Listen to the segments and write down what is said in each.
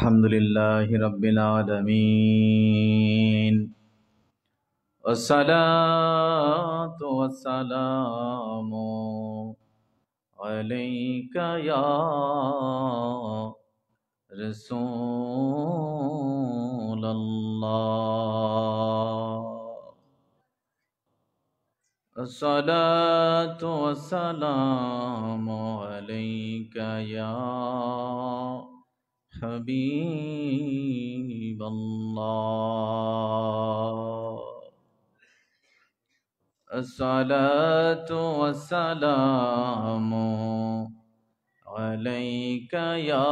الحمد لله رب العالمين والصلاة والسلام عليك يا رسول الله الصلاة والسلام عليك يا حبيب الله الصلاة والسلام عليك يا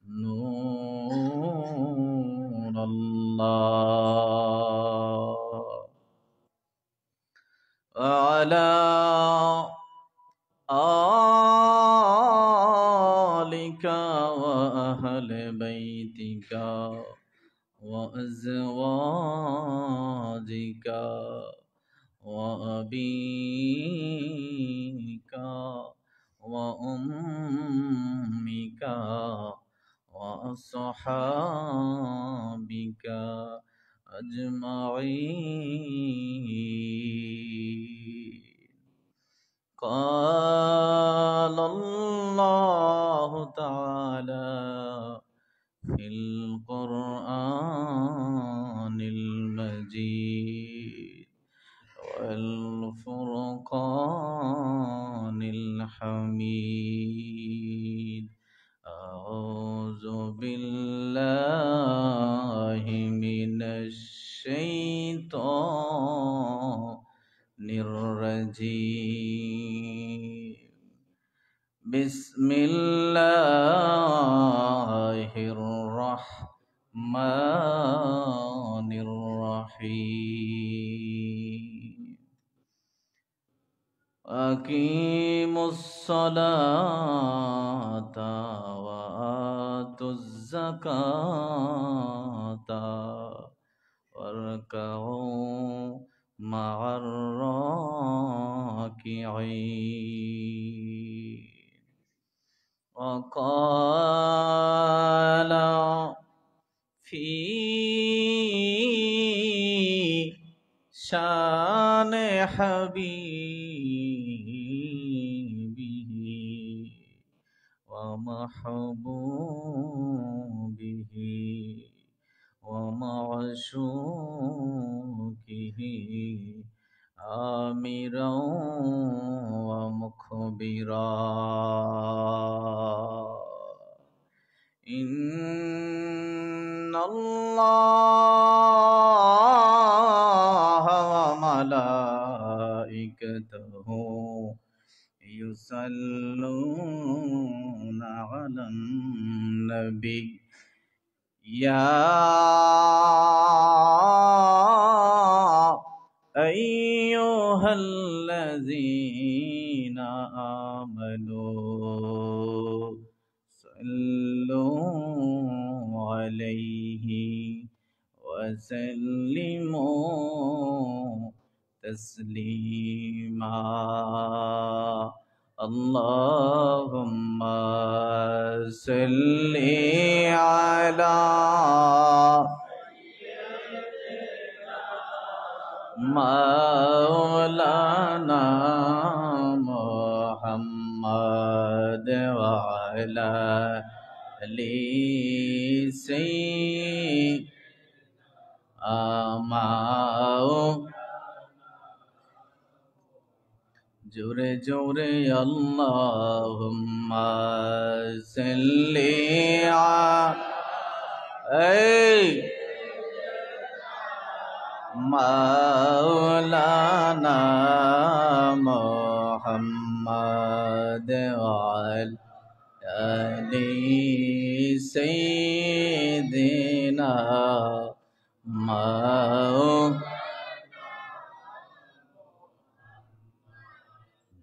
نور الله وعلى آلك وأهل بيتك وأزواجك وأبيك وأمك وأصحابك أجمعين قال الله تعالى في القرآن المجيد والفرقان الحميد أعوذ بالله من الشيطان الرجيم بسم الله الرحمن الرحيم أقيموا الصلاة وآتوا الزكاة واركعوا مع الراكعين وقال في شان حبيبه ومحبوبه ومعشوقه آمرا ومخبرا إن الله وملائكته يصلون على النبي يا أيها الذين آمنوا صلوا عليه وسلموا تسليما اللهم صل على مولانا محمد وعلى آل سيدنا জোরে জোরে আল্লাহুম্মা সাল্লি মাওলানা মুহাম্মদ ওয়া আলি সাইয়্যিদিনা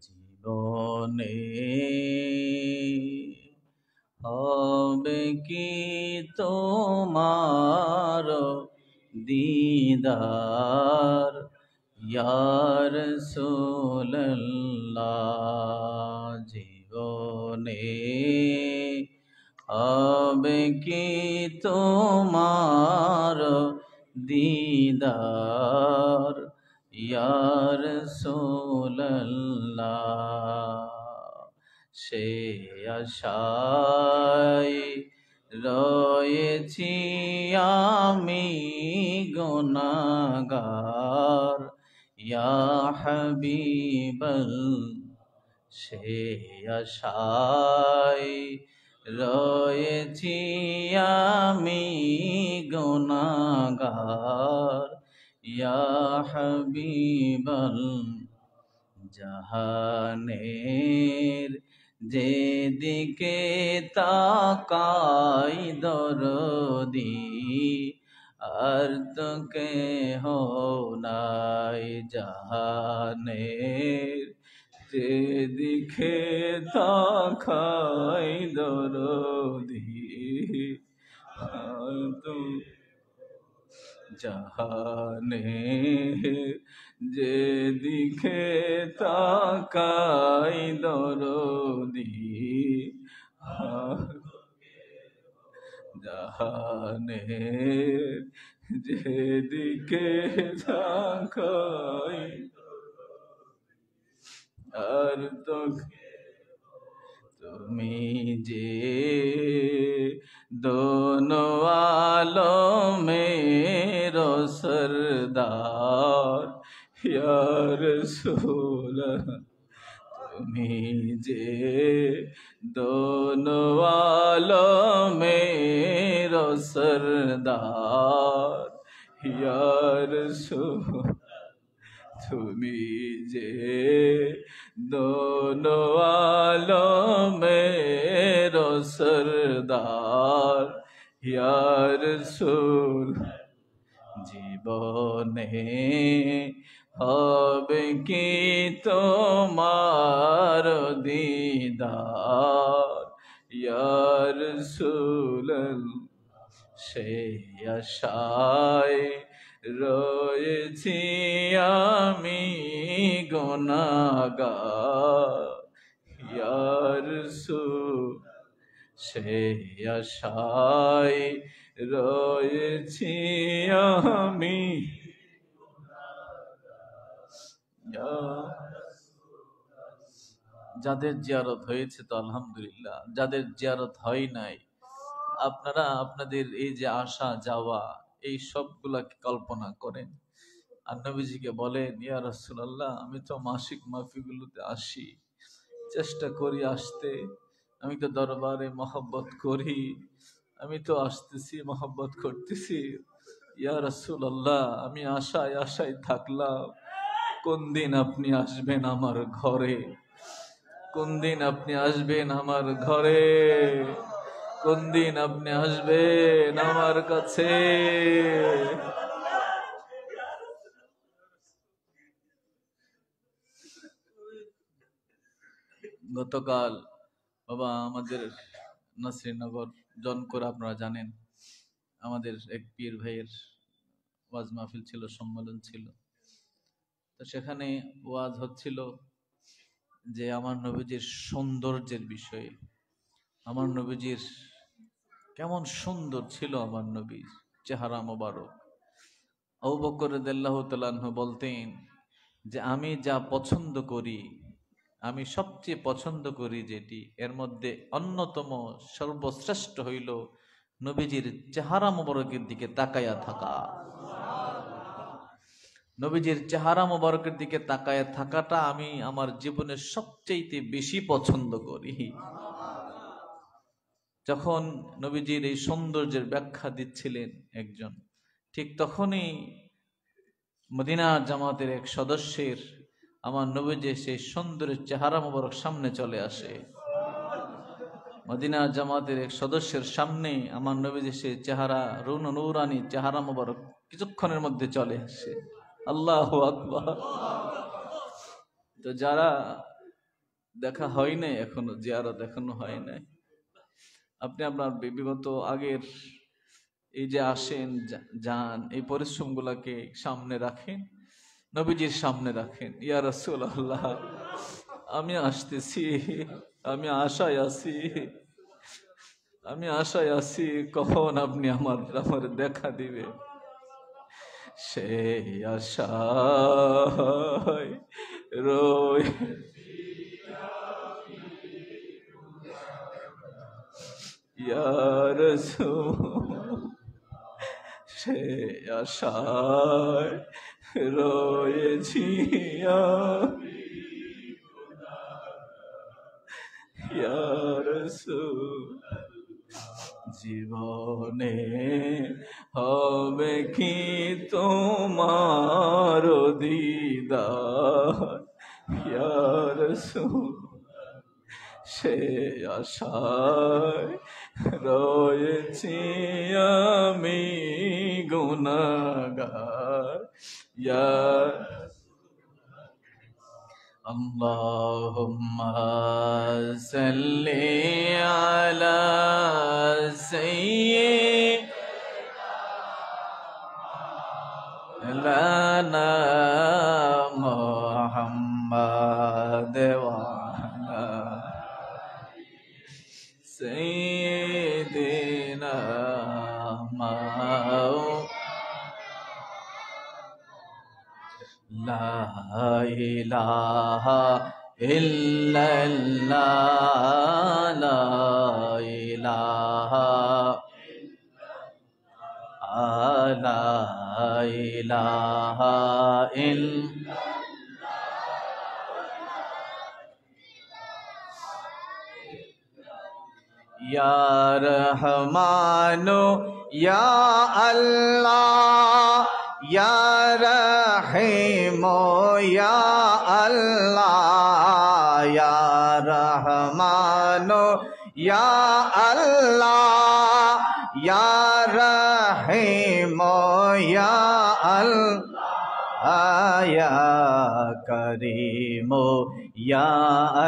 জীবনে হবে কি তোমার दीदार या रसूलल्लाह জীবনে হবে কি তোমার দিদার ইয়া রাসূলুল্লাহ, সে আশায় রয়েছি আমি গুনাহগার ইয়া হাবিবাল, সে আশায় রয়েছি আমি গুনাহগার ইয়া হাবিবাল, জাহানের যেদিকে তাকাই দরদি আর তো কেহ নাই, জাহানের যেদিকে তাকাই দরদি আর তো, জাহানের যেদিকে তাকাই দরদি, জাহানের যেদিকে তাকাই আর তো, তুমি যে দোনো আলমের সরদার ইয়া রাসূলুল্লাহ, তুমি যে দোনো আলমের সরদার ইয়া রাসূল, তুমি যে দোনো আলমের সরদার ইয়া রাসূল, জীবনে হবে কি তোমার দিদার ইয়া রাসূলুল্লাহ, সে আশায় রয়েছি আমি গুনাহগার ইয়া রাসূল, সে আশায় রয়েছি আমি। যাদের জিয়ারত হয়েছে তো আলহামদুলিল্লাহ, যাদের জিয়ারত হয় নাই আপনারা আপনাদের এই যে আসা যাওয়া এই সবগুলাকে কল্পনা করেন আর নবীজিকে বলেন, ইয়া রাসূলুল্লাহ, আমি তো মাসিক মাহফিলগুলোতে আসি, চেষ্টা করি আসতে, আমি তো দরবারে মহব্বত করি, আমি তো আসতেছি মহব্বত করতেছি, ইয়া রাসূলুল্লাহ আমি আশায় আশায় থাকলাম, কোন দিন আপনি আসবেন আমার ঘরে, কোন দিন আপনি আসবেন আমার ঘরে, কোন দিন আপনি আসবেন আমার কাছে। গতকাল বাবা আমাদের নাসিরনগর জনকর, আপনারা জানেন আমাদের এক পীর ভাইয়ের ওয়াজ মাহফিল ছিল, সম্মেলন ছিল, তো সেখানে ওয়াজ হচ্ছিল যে আমার নবীজির সৌন্দর্যের বিষয়ে, আমার নবীজির কেমন সুন্দর ছিল আমার নবীর চেহারা মোবারক। আবু বকর রাদিয়াল্লাহু তাআলা আনহু বলতেন যে আমি যা পছন্দ করি, আমি সবচেয়ে পছন্দ করি যেটি, এর মধ্যে অন্যতম সর্বশ্রেষ্ঠ হইল নবীজির চেহারা মোবারকের দিকে তাকায়া থাকা। নবীজির চেহারা মোবারকের দিকে তাকায়া থাকাটা আমি আমার জীবনের সবচেয়ে বেশি পছন্দ করি। যখন নবীজির এই সৌন্দর্যের ব্যাখ্যা দিচ্ছিলেন একজন, ঠিক তখনই মদিনা জামাতের এক সদস্যের আমার নবীজির সেই সুন্দরের চেহারা মোবারক সামনে চলে আসে। মদিনা জামাতের এক সদস্যের সামনে আমার নবীজির সেই চেহারা, নূরানি চেহারা মোবারক কিছুক্ষণের মধ্যে চলে আসে। আল্লাহু আকবার। তো যারা দেখা হয় নাই এখনো, জিয়ারত এখনো হয় নাই, আপনি আপনার বিগত আগের এই যে আসেন যান এই পরিশ্রম গুলাকে সামনে রাখেন, নবীজির সামনে রাখেন, ইয়া রাসূলুল্লাহ আমি আসতেছি, আমি আশায় আছি, আমি আশায় আছি কখন আপনি আমার দেখা দিবে, সেই আশায় রই ইয়া রাসূল, সেই আশায় রয়েছি ইয়া রাসূল। জীবনে হবে কি তোমার দিদার ইয়া রাসূল, সে আশায় রয়েছি আমি গুনাহগার ইয়া আল্লাহুম্মা সাল্লি আলা সাইয়্যিদিনা মুহাম্মাদ ওয়া আলা সাইয়্যিদিনা লা ইলাহা ইল্লাল্লাহ, লা ইলাহা লা ইলাহা ইয়া রহমানু ইয়া আল্লাহ, ইয়া রহিমু ইয়া আল্লাহ, ইয়া রহমানু ইয়া আল্লাহ, ইয়া রহিমু ইয়া আল্লাহ, ইয়া করিমু ইয়া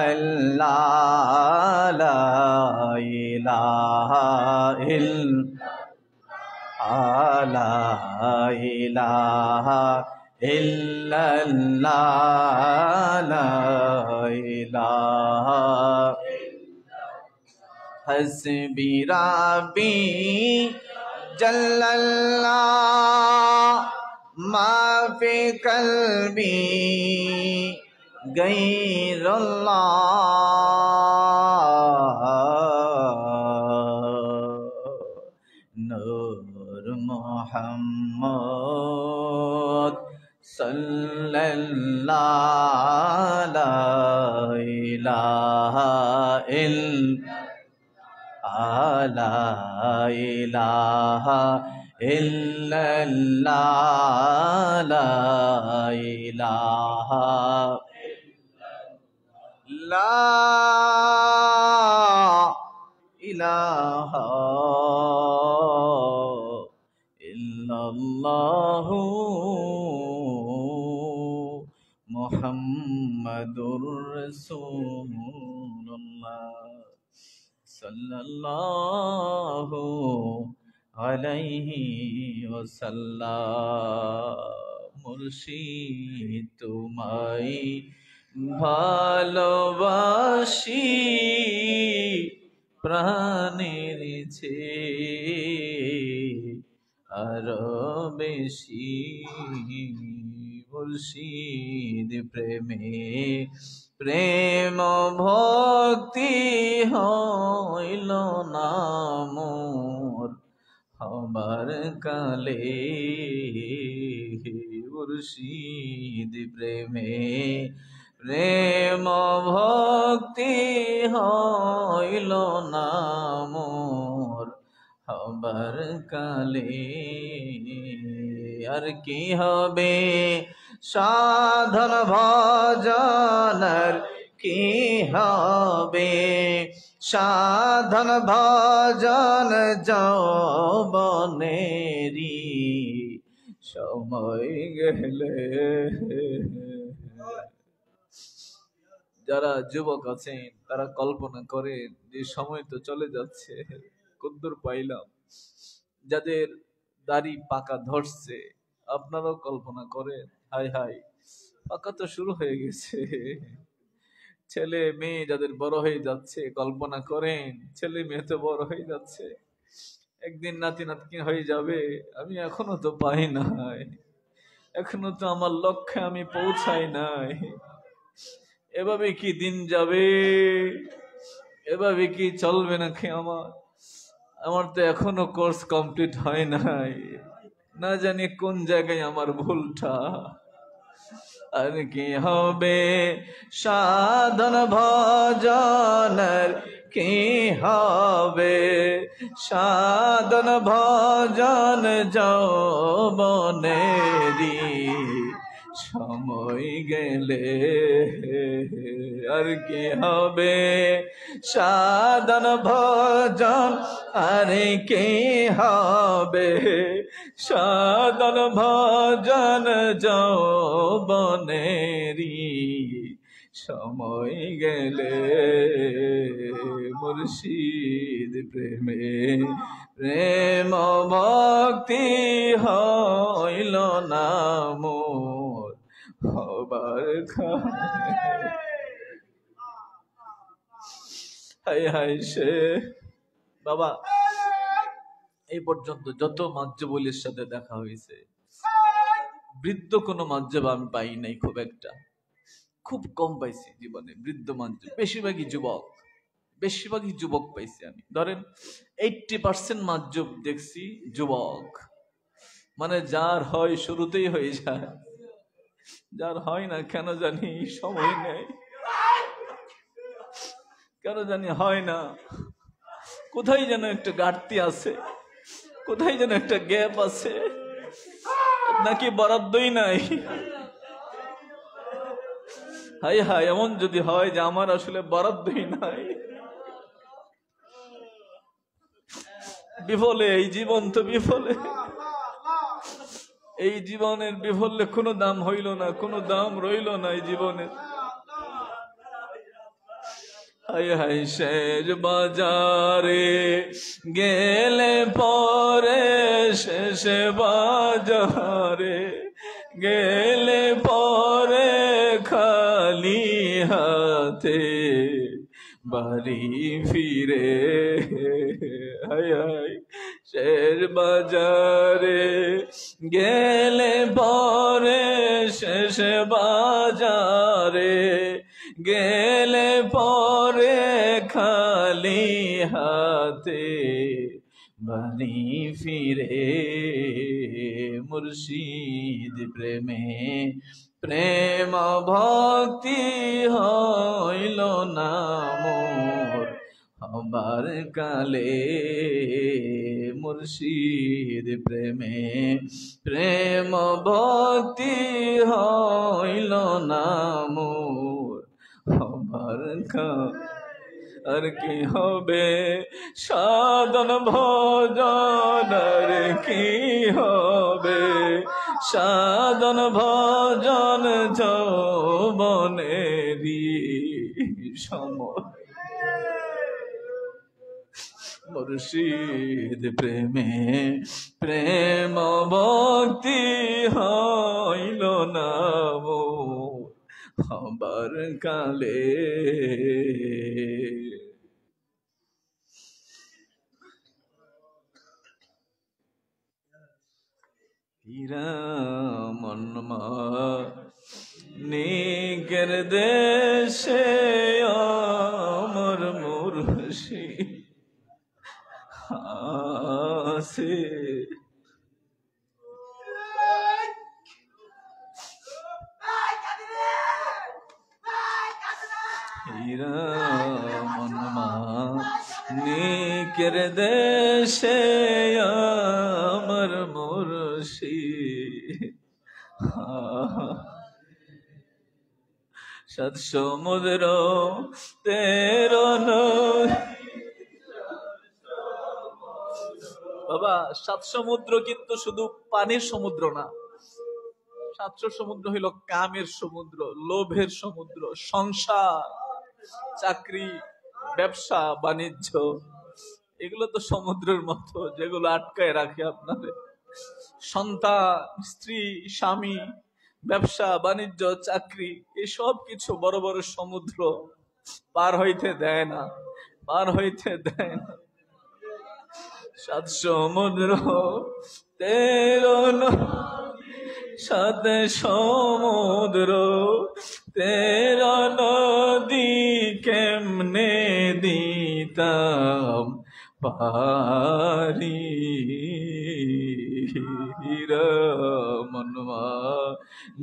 আল্লাহ, লা ইলাহা লা ইলাহা ইল্লাল্লাহ, লা ইলাহা হাসবি রাব্বি জাল্লাল্লাহ, মা ফি কলবি গায়রুল্লাহ, নূর মুহাম্মদ সাল্লাল্লাহু লা ইলাহা লা ইলাহা ইল্লাল্লাহ, লা ইলাহা লা ইলাহা ইল্লাল্লাহু মুহাম্মাদুর রাসূলুল্লাহ সাল্লাল্লাহু আলাইহি ওয়াসাল্লাম। মুর্শিদ তোমায় ভালোবাসি প্রাণের চেয়ে আরো বেশি, মুর্শিদ প্রেমে প্রেম ভক্তি হইল না মোর হবার কালে, মুর্শিদ প্রেমে প্রেম ভক্তি হইল না মোর হবার কালে। আর কি হবে সাধন ভজনের, কি হবে সাধন ভজন যৌবনেরি সময় গেলে। যারা যুবক আছেন তারা কল্পনা করে যে সময় তো চলে যাচ্ছে, কদ্দুর পাইলাম। যাদের দাড়ি পাকা ধরছে আপনারাও কল্পনা করেন, হাই হাই পাকা তো শুরু হয়ে গেছে, ছেলে মেয়ে যাদের বড় হয়ে যাচ্ছে, কল্পনা করেন ছেলে মেয়ে তো বড় হয়ে যাচ্ছে, একদিন নাতি নাতনি হয়ে যাবে, আমি এখনো তো পাই নাই, এখনো তো আমার লক্ষ্যে আমি পৌঁছাই নাই। এভাবে কি দিন যাবে? এভাবে কি চলবে নাকি? আমার তো এখনো কোর্স কমপ্লিট হয় নাই, না জানি কোন জায়গায় আমার ভুলটা। আর কি হবে সাধন ভজনের, কি হবে সাধন ভজন যৌবনেরি, সময় গেলে আর কি হবে সাধন ভজন, আর কি হবে সাধন ভজন যৌবনেরি, সময় গেলে মুর্শিদ প্রেমে প্রেম ভক্তি হইল না মোর হবার খানে। হাই হাই সে বাবা, এই পর্যন্ত যত মাজ্জবুলের সাথে দেখা হয়েছে, বৃদ্ধ কোনো মাজ্জব আমি পাই নাই, খুব কম পাইছি জীবনে বৃদ্ধ মাজ্জব। বেশিরভাগই যুবক পাইছি আমি। ধরেন 80% মাজ্জব দেখছি যুবক, মানে যার হয় শুরুতেই হয়ে যায়, যার হয় না কেন জানি সময় নেই, কেন জানি হয় না, কোথায় যেন একটা ঘাটতি আছে, কোথায় যেন একটা গ্যাপ আছে, নাকি বরাদ্দই নাই। হাই হাই, এমন যদি হয় যে আমার আসলে বরাদ্দই নাই, বিফলে এই জীবন তো বিফলে, এই জীবনের বিফলে কোনো দাম হইল না, কোনো দাম রইল না এই জীবনের। হাই হাই শের বাজারে গেলে পরে, শেষ বাজারে গেলে পরে খালি হাতে বাড়ি ফিরে। হাই হাই শের বাজারে গেলে পরে, শেষ বাজারে গেলে পরে খালি হাতে বাড়ি ফিরে, মুর্শিদ প্রেমে প্রেম ভক্তি হইল না মোর হবার কালে, মুর্শিদ প্রেমে প্রেম ভক্তি হইল না মোর হবার কালে। আর কি হবে সাধন ভজন, আর কি হবে সাধন ভজন যৌবনেরি, সময় মুর্শিদ প্রেমে প্রেম ভক্তি হইল না মোর হবার কালে। মনমা নিকের দেশে আমার মুর্শিদ আছে, মনমা নিকের দেশে আমার মুর্শিদ, সাত সমুদ্র তেরো বাবা, সাত সমুদ্র কিন্তু শুধু পানির সমুদ্র না, সাতশো সমুদ্র হইল কামের সমুদ্র, লোভের সমুদ্র, সংসার, চাকরি, ব্যবসা বাণিজ্য, এগুলো তো সমুদ্রের মতো, যেগুলো আটকায় রাখে আপনাদের। সন্তান, স্ত্রী, স্বামী, ব্যবসা বাণিজ্য, চাকরি, এসব কিছু বড় বড় সমুদ্র, পার হইতে দেয় না, পার হইতে দেয় না। 7 সমুদ্র 13 7 সমুদ্র 13 নদী কেমনে দিতাম পারি মনমা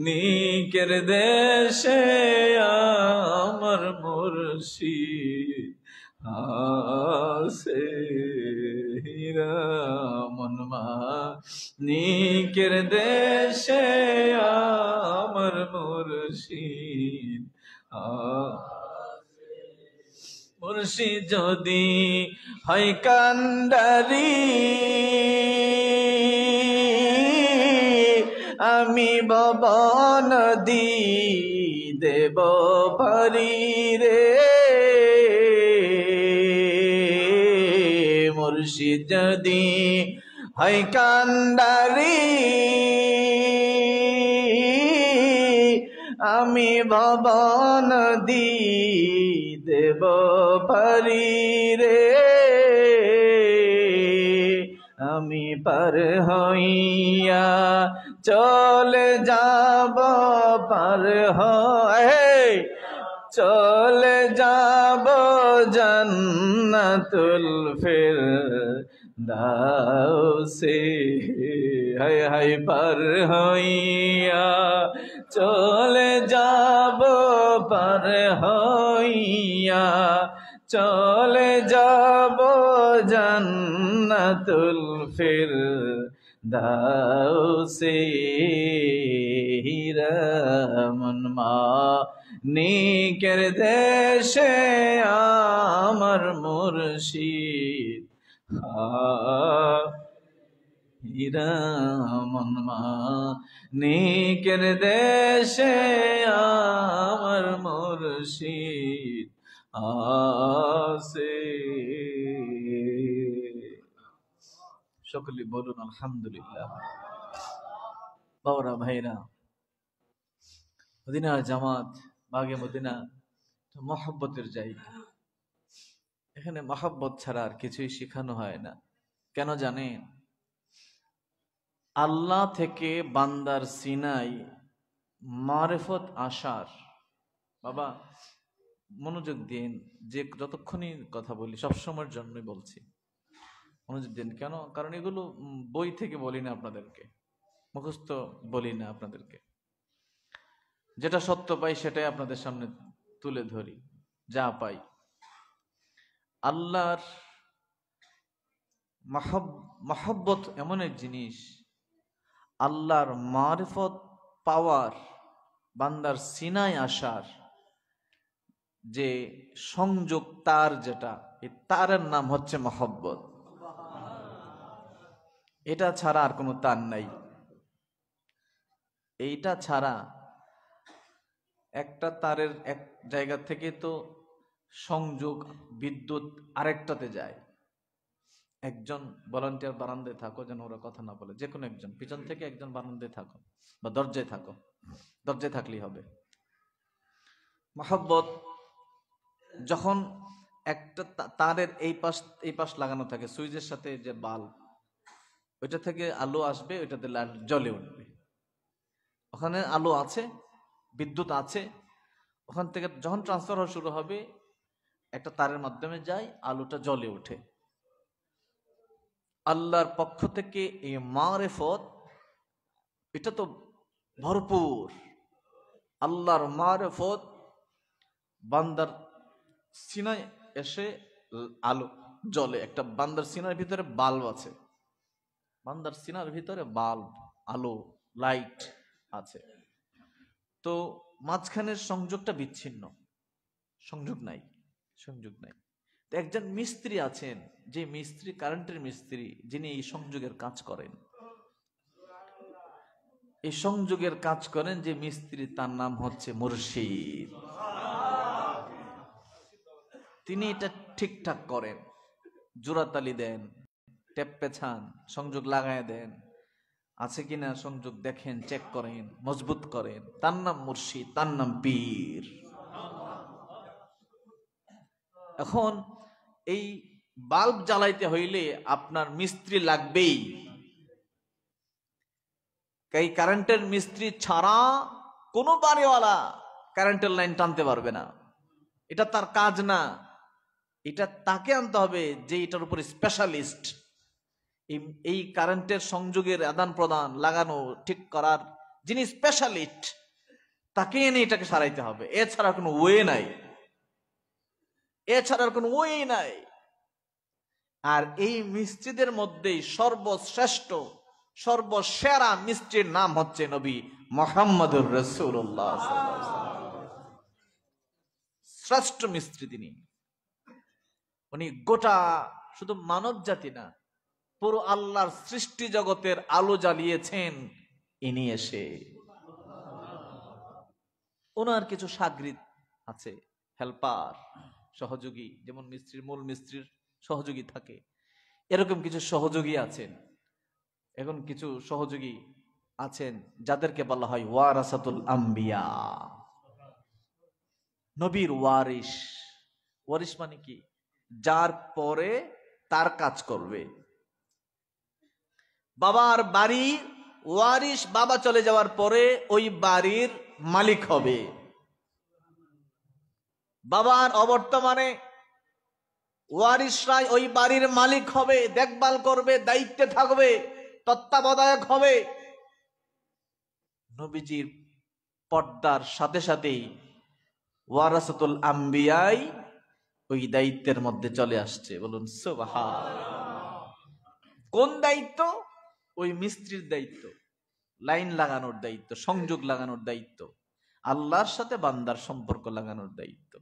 নিকের দেশে আমার মুর্শিদ আসে মনমা নিকের দেশে আমার মুর্শিদ মুর্শিদ যদি হয় কান্ডারি আমি বাবা নদী দেব পারি রে মুর্শিদ যদি হয় কান্ডারি আমি বাবা নদী দেব পারি রে আমি পার হইয়া চলে যাব পার হয় চলে যাব জান্নাতুল ফিরদাউসে হায় হায় পার হইয়া চলে যাব পার হইয়া চলে যাব জান্নাতুল ফিরদাউসে মনমা নিকের দেশে আমার মুর্শিদ মনমা নিকের দেশে আমার মুর্শিদ আসে সকলে বলুন আলহামদুলিল্লাহ। বাবারা ভাইরা, মদিনার জামাত বাগে মদিনা মহব্বতের জায়গা। এখানে মহব্বত ছাড়া আর কিছুই শেখানো হয় না। কেন জানেন? আল্লাহ থেকে বান্দার সিনাই মারিফত আসার, বাবা মনোযোগ দিন, যে যতক্ষণই কথা বলি সবসময়ের জন্যই বলছি, মনোযোগ দিন। কেন? কারণ এগুলো বই থেকে বলি না আপনাদেরকে, মুখস্থ বলি না আপনাদেরকে, যেটা সত্য পাই সেটাই আপনাদের সামনে তুলে ধরি, যা পাই। আল্লাহর মহব্বত এমন এক জিনিস, আল্লাহর মারিফত পাওয়ার, বান্দার সিনায় আসার যে সংযোগ তার, যেটা এই তারের নাম হচ্ছে মহব্বত। এটা ছাড়া আর কোনো তার নাই। এইটা ছাড়া একটা তারের এক জায়গা থেকে তো সংযোগ বিদ্যুৎ আরেকটাতে যায়। একজন ভলান্টিয়ার বারান্দায় থাকো, যেন ওরা কথা না বলে, যে কোনো একজন পিছন থেকে একজন বারান্দায় থাকো বা দরজায় থাকো, দরজায় থাকলেই হবে। মহব্বত যখন একটা তারের এই পাশ লাগানো থাকে, সুইচের সাথে যে বাল্ব, ওইটা থেকে আলো আসবে, ওইটাতে জ্বলে উঠবে। ওখানে আলো আছে, বিদ্যুৎ আছে, ওখান থেকে যখন ট্রান্সফার হওয়া শুরু হবে একটা তারের মাধ্যমে যায়, আলোটা জ্বলে ওঠে। আল্লাহর পক্ষ থেকে এই মারিফত, এটা তো ভরপুর। আল্লাহর মারিফত বান্দার সিনায় এসে আলো জ্বলে। একটা বান্দার সিনার ভিতরে বাল্ব আছে, বান্দার সিনার ভিতরে বাল্ব, আলো, লাইট আছে। তো মাঝখানের সংযোগটা বিচ্ছিন্ন, সংযোগ নাই, সংযোগ নাই। তো একজন মিস্ত্রি আছেন, যে মিস্ত্রি কারেন্টের মিস্ত্রি, যিনি এই সংযোগের কাজ করেন, এই সংযোগের কাজ করেন যে মিস্ত্রি, তার নাম হচ্ছে মুর্শিদ। তিনি এটা ঠিকঠাক করেন, জোড়াতালি দেন, টেপ পেছান, সংযোগ লাগায় দেন, আছে কিনা সংযোগ দেখেন, চেক করেন, মজবুত করেন। তার নাম মুর্শিদ, তার নাম পীর। এখন এই বাল্ব জ্বালাইতে হইলে আপনার মিস্ত্রি লাগবেই। এই কারেন্টের মিস্ত্রি ছাড়া কোনো বাড়িওয়ালা কারেন্টের লাইন টানতে পারবে না, এটা তার কাজ না। এটা তাকে আনতে হবে যে এটার উপর স্পেশালিস্ট। এই কারেন্টের সংযোগের আদান প্রদান, লাগানো, ঠিক করার যিনি স্পেশালিস্ট, তাকে এনে এটাকে সারাইতে হবে। এছাড়া কোনো ওয়ে নাই, এছাড়ার কোনো ওয়ে নাই। আর এই মিস্ত্রিদের মধ্যেই সর্বশ্রেষ্ঠ, সর্বসেরা মিস্ত্রির নাম হচ্ছে নবী মুহাম্মদুর রাসূলুল্লাহ সাল্লাল্লাহু আলাইহি ওয়াসাল্লাম। শ্রেষ্ঠ মিস্ত্রি তিনি। উনি গোটা শুধু মানব জাতি না, পুরো আল্লাহর সৃষ্টি জগতের আলো জ্বালিয়েছেন ইনি এসে। ওনার কিছু শাগরিদ আছে, হেল্পার, সহযোগী, যেমন মিস্ত্রির মূল মিস্ত্রির সহযোগী থাকে, এরকম কিছু সহযোগী আছেন। এখন কিছু সহযোগী আছেন যাদেরকে বলা হয় ওয়ারাসাতুল আম্বিয়া, নবীর ওয়ারিস। ওয়ারিস মানে কি? যার পরে তার কাজ করবে। বাবার বাড়ি ওয়ারিস, বাবা চলে যাওয়ার পরে ওই বাড়ির মালিক হবে। বাবার অবর্তমানে ওয়ারিসরাই ওই বাড়ির মালিক হবে, দেখভাল করবে, দায়িত্বে থাকবে, তত্ত্বাবধায়ক হবে। নবীজির পর্দার সাথে সাথেই ওয়ারাসাতুল আম্বিয়াই ওই দায়িত্বের মধ্যে চলে আসছে। বলুন সুবহানাল্লাহ। কোন দায়িত্ব? ওই মিস্ত্রির দায়িত্ব, লাইন লাগানোর দায়িত্ব, সংযোগ লাগানোর দায়িত্ব, আল্লাহর সাথে বান্দার সম্পর্ক লাগানোর দায়িত্ব।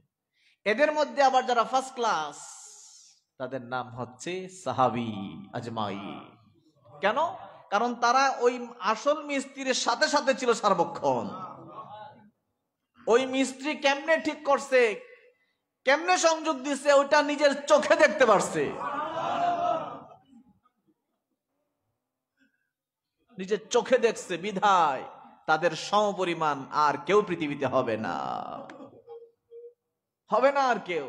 এদের মধ্যে আবার যারা ফার্স্ট ক্লাস, তাদের নাম হচ্ছে সাহাবী আজমাই। কেন? কারণ তারা ওই আসল মিস্ত্রির সাথে সাথে ছিল সার্বক্ষণ। ওই মিস্ত্রি কেমনে ঠিক করছে, কেমনে সংযোগ দিচ্ছে, ওইটা নিজের চোখে দেখতে পারছে, নিজের চোখে দেখছে। বিধায় তাদের সমপরিমাণ আর কেউ পৃথিবীতে হবে না, হবে না আর কেউ।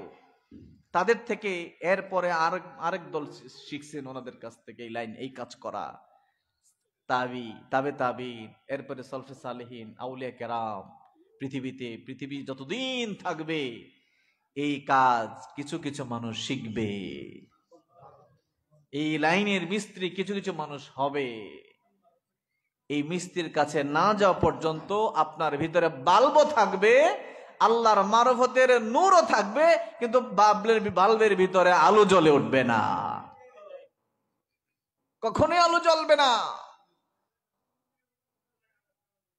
তাদের থেকে এরপরে আরেক দল শিখছেন ওনাদের কাছ থেকে এই লাইন, এই কাজ করা। তাবেঈন, এরপরে সলফে সালেহিন, আউলিয়া কেরাম। পৃথিবী যতদিন থাকবে এই কাজ কিছু কিছু মানুষ শিখবে, এই লাইনের মিস্ত্রি কিছু কিছু মানুষ হবে। এই মিস্ত্রির কাছে না যাওয়া পর্যন্ত আপনার ভিতরে বাল্বও থাকবে, আল্লাহর মারফতের নূরও থাকবে, কিন্তু বাল্বের ভিতরে আলো জ্বলে উঠবে না, কখনোই আলো জ্বলবে না।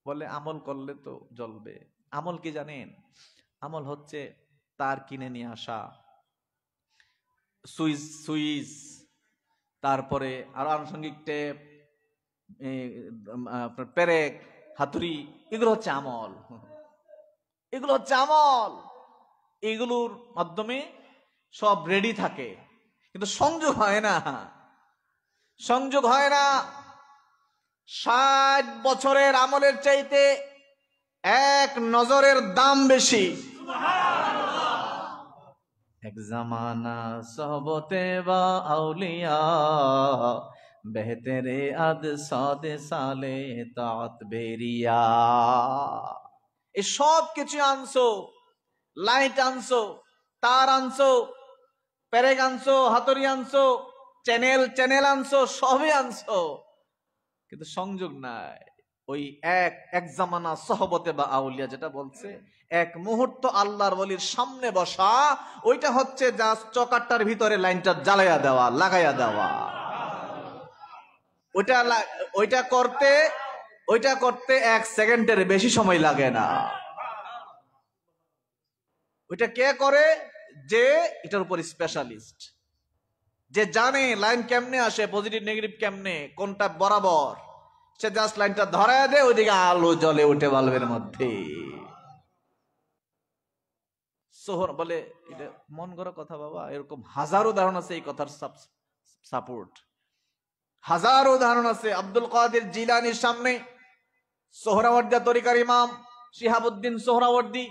বলে আমল করলে তো জ্বলবে। আমল কি জানেন? আমল হচ্ছে তার কিনে নিয়ে আসা, সুইচ, তারপরে আরো আনুষঙ্গিক টেপ, আপনার পেরেক, হাতুড়ি, এগুলো হচ্ছে আমল। এগুলো হচ্ছে আমল। এগুলোর মাধ্যমে সব রেডি থাকে, কিন্তু সংযোগ হয় না, সংযোগ হয় না। 60 বছরের আমলের চাইতে এক নজরের দাম বেশি। এক জামানা সহবতে বা আউলিয়া, বেহতেরে আদ সাদে সালে তাত বেরিয়া। এই সব কিছু আনছো, লাইট আনছো, তার আনছো, পেরেক আনছো, হাতুড়ি আনছো, চ্যানেল আনছো, সবই আনছো, কিন্তু সংযোগ নাই। ওই এক জামানা সহবতে বা আউলিয়া যেটা বলছে, এক মুহূর্ত আল্লাহর ওলির সামনে বসা, ওইটা হচ্ছে জাস্ট চকারটার ভিতরে লাইনটা জ্বালাইয়া দেওয়া, লাগাইয়া দেওয়া। ওইটা করতে 1 সেকেন্ডের বেশি সময় লাগে না। ওইটা কে করে? যে এটার উপর স্পেশালিস্ট, যে জানে লাইন কেমনে আসে, পজিটিভ নেগেটিভ কেমনে, কোনটা বরাবর, সে জাস্ট লাইনটা ধরায় দেয়, ওইদিকে আলো জ্বলে উঠে বাল্বের মধ্যে। সোহর বলে, এটা মন গড়া কথা বাবা, এরকম হাজারো উদাহরণ আছে এই কথার সাপোর্ট, হাজারো উদাহরণ আছে। আব্দুল কাদের জিলানির সামনে সোহরাওয়ার্দী তরিকার ইমাম শিহাবুদ্দিন সোহরাওয়ার্দী,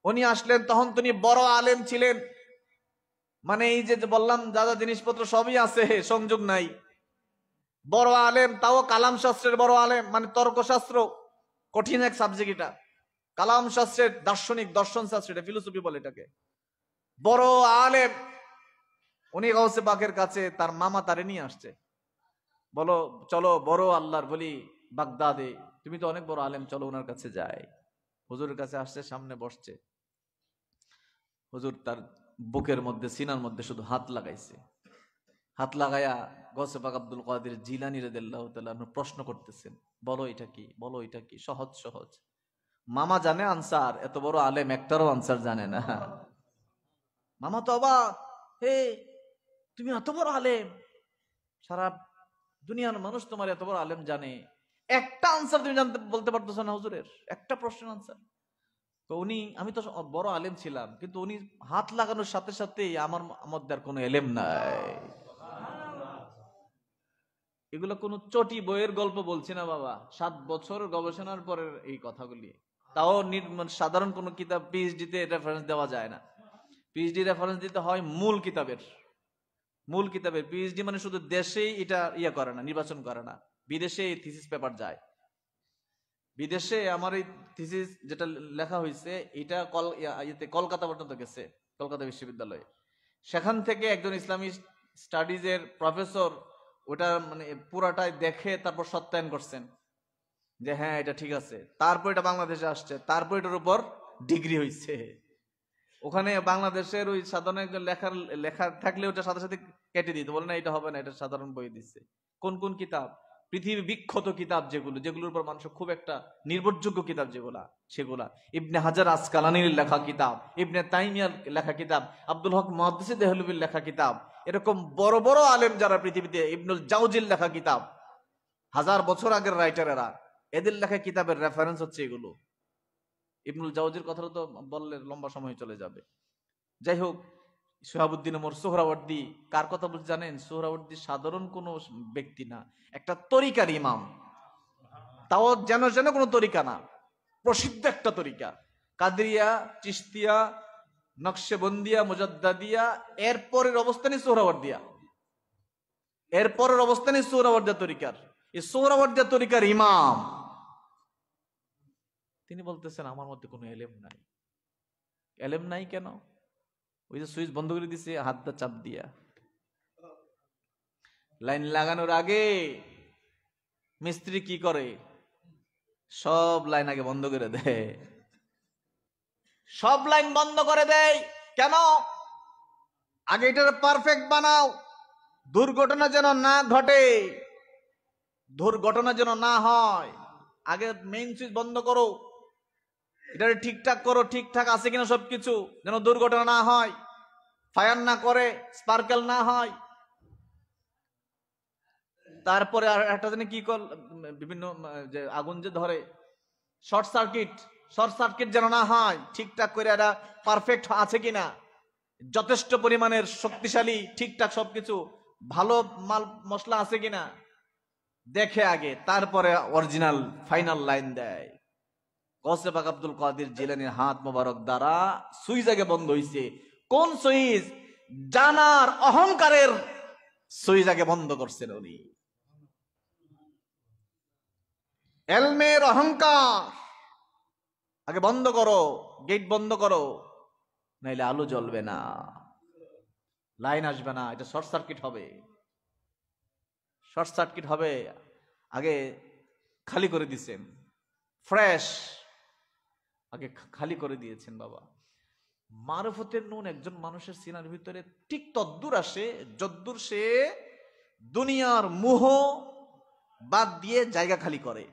উনি আসলেন, তখন তিনি বড় আলেম ছিলেন, মানে এই যে বললাম যা যা জিনিসপত্র সবই আছে, সংযোগ নাই। বড় আলেম, তাও কালাম শাস্ত্রের বড় আলেম, মানে তর্কশাস্ত্র, কঠিন এক সাবজেক্ট এটা। কালাম শাস্ত্রের দার্শনিক, দর্শন শাস্ত্র, এটা ফিলোসফি বলে এটাকে। বড় আলেম, উনি গাউসে পাকের কাছে তার মামা তারে নিয়ে আসছে, বলো চলো বড় আল্লাহর বলি বাগদাদে, তুমি তো অনেক বড় আলেম, চলো ওনার কাছে যাই। হুজুরের কাছে আসছে, সামনে বসছে। হুজুর তার বুকের মধ্যে, সিনার মধ্যে শুধু হাত লাগাইছে। হাত লাগায়া গৌসে পাক আব্দুল কাদের জিলানী রাদিয়াল্লাহু তাআলা প্রশ্ন করতেছেন, বলো এটা কি, বলো এটা কি, সহজ সহজ। মামা জানে আনসার, এত বড় আলেম একটারও আনসার জানে না। মামা তো অবাক, হে তুমি এত বড় আলেম, সারা দুনিয়ার মানুষ তোমার এত বড় আলেম জানে, একটা আনসার তুমি জানতে বলতে পারতেছো না হুজুরের, একটা প্রশ্নের আনসার। তো উনি, আমি তো বড় আলেম ছিলাম, কিন্তু উনি হাত লাগানোর সাথে সাথে আমার মধ্যে আর কোনো এলেম নাই। এগুলো কোনো চটি বইয়ের গল্প বলছি না বাবা, 7 বছর গবেষণার পরের এই কথাগুলি। তাও সাধারণ কোনো কিতাব পিএইচডিতে রেফারেন্স দেওয়া যায় না। পিএইচডি রেফারেন্স দিতে হয় মূল কিতাবের। মূল কিতাবের পিএইচডি মানে শুধু দেশেই এটা ইয়ে করে না, নির্বাচন করে না, বিদেশে এই থিসিস পেপার যায়। বিদেশে আমার এই থিসিস যেটা লেখা হয়েছে, এটা কলকাতা পর্যন্ত গেছে, কলকাতা বিশ্ববিদ্যালয়ে। সেখান থেকে একজন ইসলামিক স্টাডিজের প্রফেসর ওটা মানে পুরাটাই দেখে তারপর সত্যায়ন করছেন যে হ্যাঁ এটা ঠিক আছে। তারপর এটা বাংলাদেশে আসছে, তারপর এটার উপর ডিগ্রি হয়েছে। ওখানে বাংলাদেশের ওই সাধারণ একজন লেখা থাকলে ওটা সাথে সাথে কেটে দিত, বলে না এটা হবে না, এটা সাধারণ বই দিচ্ছে। কোন কোন কিতাব, পৃথিবী বিখ্যাত কিতাব যেগুলোর উপর মানুষ খুব একটা নির্ভরযোগ্য কিতাব সেগুলা ইবনে হাজার আসকালানির লেখা কিতাব, ইবনে তাইমিয়ার লেখা কিতাব, আব্দুল হক মুহাদ্দিস দেহলভির লেখা কিতাব, এরকম বড় বড় আলেম যারা পৃথিবীতে, ইবনুল জাওজির লেখা কিতাব, 1000 বছর আগের রাইটারেরা, এদের লেখা কিতাবের রেফারেন্স হচ্ছে এগুলো। ইবনুল জাওজির কথাটা তো বললে লম্বা সময় চলে যাবে। যাই হোক, সোহাবুদ্দিন ওমর সোহরাওয়ার্দী কার কথা বলতে জানেন? সোহরাওয়ার্দী সাধারণ কোনো ব্যক্তি না, একটা তরিকার ইমাম। তাও যেন যেন কোনো তরিকা না, প্রসিদ্ধ একটা তরিকা, কাদরিয়া, চিশতিয়া, নকশবন্দিয়া, মুজাদ্দাদিয়া। এরপরের অবস্থানই সোহরাওয়ার্দিয়া, এরপরের অবস্থানই সোহরাওয়ার্দিয়া তরিকার। এই সোহরাওয়ার্দিয়া তরিকার ইমাম তিনি বলতেছেন আমার মধ্যে কোনো এলেম নাই। এলেম নাই কেন? ওই যে সুইচ বন্ধ করে দিছে হাতটা চাপ দিয়া, লাইন লাগানোর আগে মিস্ত্রি কি করে, সব লাইন আগে বন্ধ করে দেয়, সব লাইন বন্ধ করে দেয়। কেন? আগে এটার পারফেক্ট বানাও, দুর্ঘটনা যেন না ঘটে, দুর্ঘটনা যেন না হয়। আগে মেইন সুইচ বন্ধ করো, এটা ঠিকঠাক করো, ঠিকঠাক আছে কিনা সবকিছু, যেন দুর্ঘটনা না হয়, ফায়ার না করে, স্পার্কেল না হয়। তারপরে আর একটা জানি কি কর, বিভিন্ন যে আগুন যে ধরে, শর্ট সার্কিট যেন না হয়, ঠিকঠাক করে এটা পারফেক্ট আছে কিনা, যথেষ্ট পরিমাণের শক্তিশালী, ঠিকঠাক সবকিছু ভালো মাল মশলা আছে কিনা দেখে আগে, তারপরে অরিজিনাল ফাইনাল লাইন দেয়। গৌসে পাক আব্দুল কাদের জিলানীর হাত মোবারক দ্বারা সুইচ আগে বন্ধ হইছে। কোন সুইচ? জানার অহংকারের সুইচ আগে বন্ধ করছেন উনি। এলমের অহংকার আগে বন্ধ করো, গেট বন্ধ করো, নাইলে আলো জ্বলবে না, লাইন আসবে না, এটা শর্ট সার্কিট হবে, শর্ট সার্কিট হবে। আগে খালি করে দিচ্ছেন, ফ্রেশ আগে খালি করে দিয়েছেন বাবা। মারফতের নুন একজন মানুষের সিনার ভিতরে ঠিক তদ্দুর আসে যদ্দুর সে দুনিয়ার মোহ বাদ দিয়ে জায়গা খালি করে।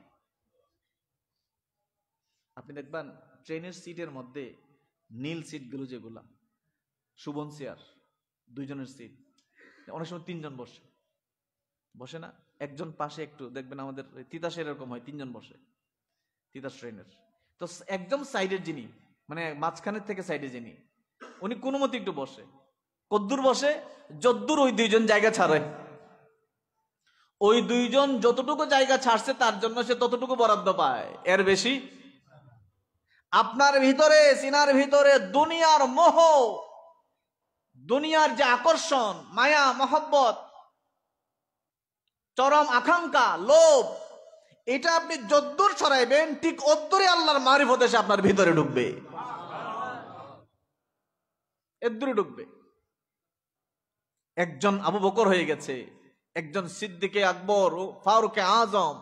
আপনি দেখবেন ট্রেনের সিটের মধ্যে নীল সিটগুলো যেগুলা শুভন চেয়ার, 2 জনের সিট, অনেক সময় 3 জন বসে না, একজন পাশে একটু দেখবেন আমাদের তিতাসের এরকম হয় 3 জন বসে তিতাস ট্রেনের। তো একদম সাইডের যিনি, মানে মাঝখানের থেকে সাইডে যিনি, উনি কোনো মতে একটু বসে, কদ্দুর বসে যদ্দুর ওই 2 জন জায়গা ছাড়ে, ওই 2 জন যতটুকু জায়গা ছাড়ছে তার জন্য সে ততটুকু বরাদ্দ পায়, এর বেশি। আপনার ভিতরে, সিনার ভিতরে দুনিয়ার মোহ, দুনিয়ার যে আকর্ষণ, মায়া, মহব্বত, চরম আকাঙ্ক্ষা, লোভ, এটা আপনি যদ্দূর ছড়াইবেন ঠিক অদ্দূরে আল্লাহর মারিফত এসে আপনার ভিতরে ঢুকবে, এদ্দূরে ঢুকবে। একজন আবু বকর হয়ে গেছে, একজন সিদ্দিকে আকবর ও ফারুকে আজম।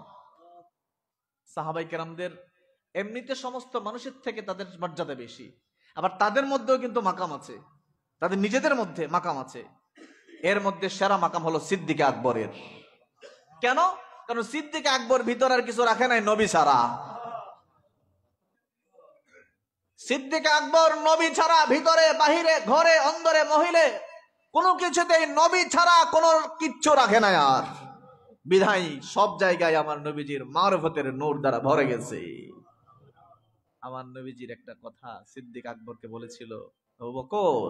সাহাবাই কেরামদের এমনিতে সমস্ত মানুষের থেকে তাদের মর্যাদা বেশি, আবার তাদের মধ্যেও কিন্তু মাকাম আছে, তাদের নিজেদের মধ্যে মাকাম আছে। এর মধ্যে সেরা মাকাম হলো সিদ্দিকে আকবরের। কেন? কারণ সিদ্দিকে আকবর ভিতর আর কিছু রাখে নাই নবী ছাড়া। সিদ্দিকে আকবর নবী ছাড়া ভিতরে বাহিরে ঘরে অন্দরে মহিলে কোনো কিছুতেই নবী ছাড়া কোনো কিচ্ছু রাখে নাই। আর বিধায় সব জায়গায় আমার নবীজির মারফতের নূর দ্বারা ভরে গেছে। আমার নবীজির একটা কথা সিদ্দিক আকবরকে বলেছিল, আবু বকর,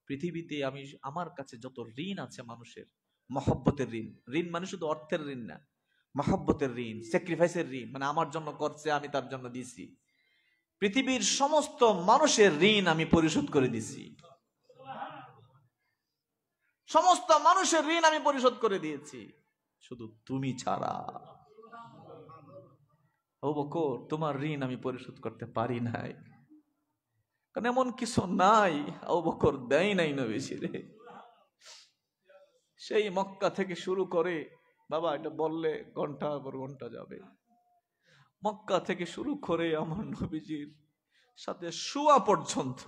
পৃথিবীতে আমি আমার কাছে যত ঋণ আছে মানুষের, মহব্বতের ঋণ, ঋণ মানে শুধু অর্থের ঋণ না, মহব্বতের ঋণ, স্যাক্রিফাইসের ঋণ, মানে আমার জন্য করছে আমি তার জন্য দিছি, পৃথিবীর সমস্ত মানুষের ঋণ আমি পরিশোধ করে দিছি, সমস্ত মানুষের ঋণ আমি পরিশোধ করে দিয়েছি, শুধু তুমি ছাড়া। আবু বকর, তোমার ঋণ আমি পরিশোধ করতে পারি নাই, কারণ এমন কিছু নাই আবু বকর দেয় নাই নবীজিরে। সেই মক্কা থেকে শুরু করে, বাবা এটা বললে ঘন্টা পর ঘন্টা যাবে, মক্কা থেকে শুরু করে আমার নবীজির সাথে শুয়া পর্যন্ত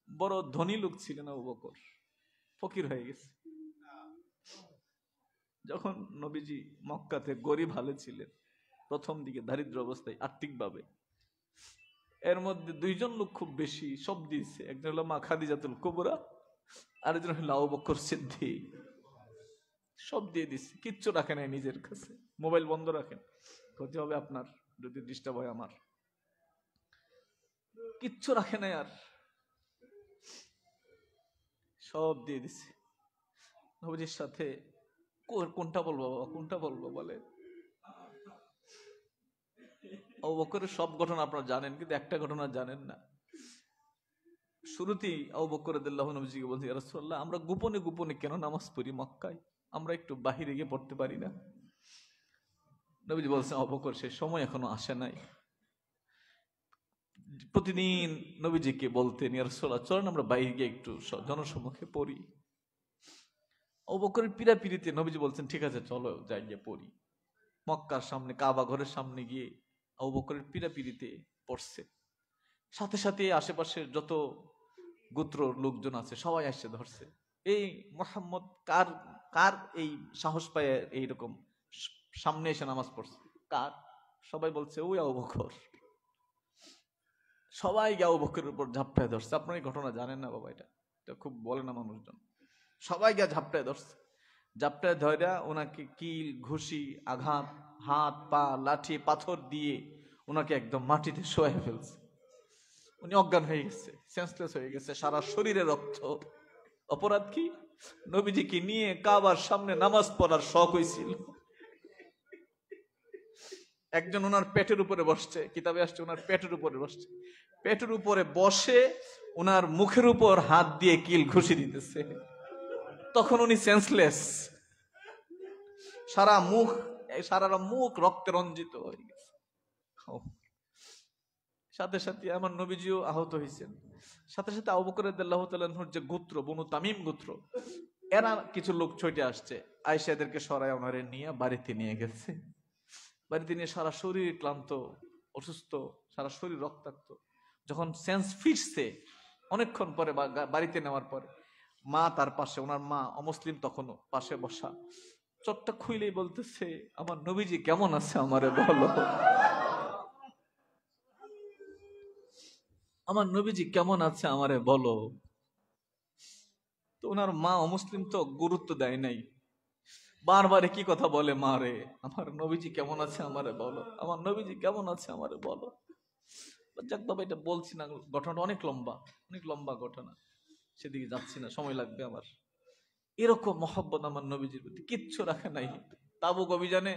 বড় ধনী লোক ছিলেন আবু বকর, ফকির হয়ে গেছে। যখন নবীজি মক্কাতে গরিব হালে ছিলেন, প্রথম দিকে দারিদ্র অবস্থায় আর্থিকভাবে, এর মধ্যে দুইজন লোক খুব বেশি সব দিয়েছে, একজন হলো মা খাদিজাতুল কুবরা, আরেকজন হলো আবু বকর সিদ্দিক। সব দিয়ে দিচ্ছে, কিচ্ছু রাখে নাই নিজের কাছে। মোবাইল বন্ধ রাখেন, ক্ষতি হবে আপনার যদি ডিস্টার্ব হয় আমার। কিচ্ছু রাখে নাই, আর সব দিয়ে দিচ্ছে। নবীজির সাথে কোনটা বলবো বাবা, কোনটা বলবো বলে। আবু বকরের সব ঘটনা আপনারা জানেন, কিন্তু একটা ঘটনা জানেন না। শুরুতেই আবু বকর রাদিয়াল্লাহু আনহু নবীজিকে বলছে, ইয়া রাসূলুল্লাহ, আমরা গোপনে গোপনে কেন নামাজ পড়ি মক্কায়, আমরা একটু বাহিরে গিয়ে পড়তে পারি না? নবীজি বলছেন, আবু বকর, সে সময় এখনো আসে নাই। প্রতিদিন নবীজিকে বলতেন, ইয়া রাসূলুল্লাহ, চলেন আমরা বাইরে গিয়ে একটু জনসম্মুখে পড়ি। আবু বকরের পীড়াপিড়িতে নবীজি বলছেন, ঠিক আছে চলো যাই গিয়ে পড়ি। মক্কার সামনে কাবা ঘরের সামনে গিয়ে আবু বকরের পীড়াপিড়িতে পড়ছে। সাথে সাথে আশেপাশের যত গোত্র লোকজন আছে সবাই আসছে ধরছে, এই মুহাম্মদ কার কার এই সাহস পায় এইরকম সামনে এসে নামাজ পড়ছে, কার? সবাই বলছে ওই আবু বকর। সবাই আবু বকরের উপর ঝাপটায় ধরছে। আপনার এই ঘটনা জানেন না বাবা, এটা খুব বলে না মানুষজন। সবাই গিয়ে ঝাপটায় ধরছে, ঝাপটায় ধরা ওনাকে কিল ঘুষি আঘাত, হাত পা লাঠি পাথর দিয়ে ওনাকে একদম মাটিতে শোয়া ফেলছে। উনি অজ্ঞান হয়ে গেছে, সেন্সলেস হয়ে গেছে, সারা শরীরে রক্ত। অপরাধ কি? নবীজিকে নিয়ে কাবার সামনে নামাজ পড়ার শখ হয়েছিল। একজন ওনার পেটের উপরে বসছে, কিতাবে আসছে ওনার পেটের উপরে বসছে, পেটের উপরে বসে ওনার মুখের উপর হাত দিয়ে কিল ঘুষি দিতেছে। তখন উনি সেন্সলেস, সারা মুখ রক্তে রঞ্জিত হয়ে গেছে। সাথে সাথে আমার নবীজিও আহত হয়েছেন। সাথে সাথে আবু বকর রাদিয়াল্লাহু তাআলা আনহুর যে গোত্র, বনু তামিম গোত্র, এরা কিছু লোক ছুটে আসছে, আয়েশা এদেরকে সরায় ওনারে নিয়ে বাড়িতে নিয়ে গেছে। বাড়িতে নিয়ে সারা শরীর ক্লান্ত, অসুস্থ, সারা শরীর রক্তাক্ত। যখন সেন্স ফিরছে অনেকক্ষণ পরে, বাড়িতে নেওয়ার পরে, মা তার পাশে, ওনার মা অমুসলিম তখনও পাশে বসা, চোখটা খুইলেই বলতেছে, আমার নবীজি কেমন আছে আমারে বলো, আমার নবীজি কেমন আছে আমারে বলো। তো ওনার মা অমুসলিম তো গুরুত্ব দেয় নাই, বারবার কি কথা বলে, মা রে, আমার নবীজি কেমন আছে আমারে বলো, আমার নবীজি কেমন আছে আমারে বলো। যাক বাবা, এটা বলছি না, ঘটনাটা অনেক লম্বা ঘটনা, সেদিকে যাচ্ছি না, সময় লাগবে আমার। এরকম মহব্বত আমার নবীজির প্রতি, কিচ্ছু রাখে নাই। তাবুক অভিযানে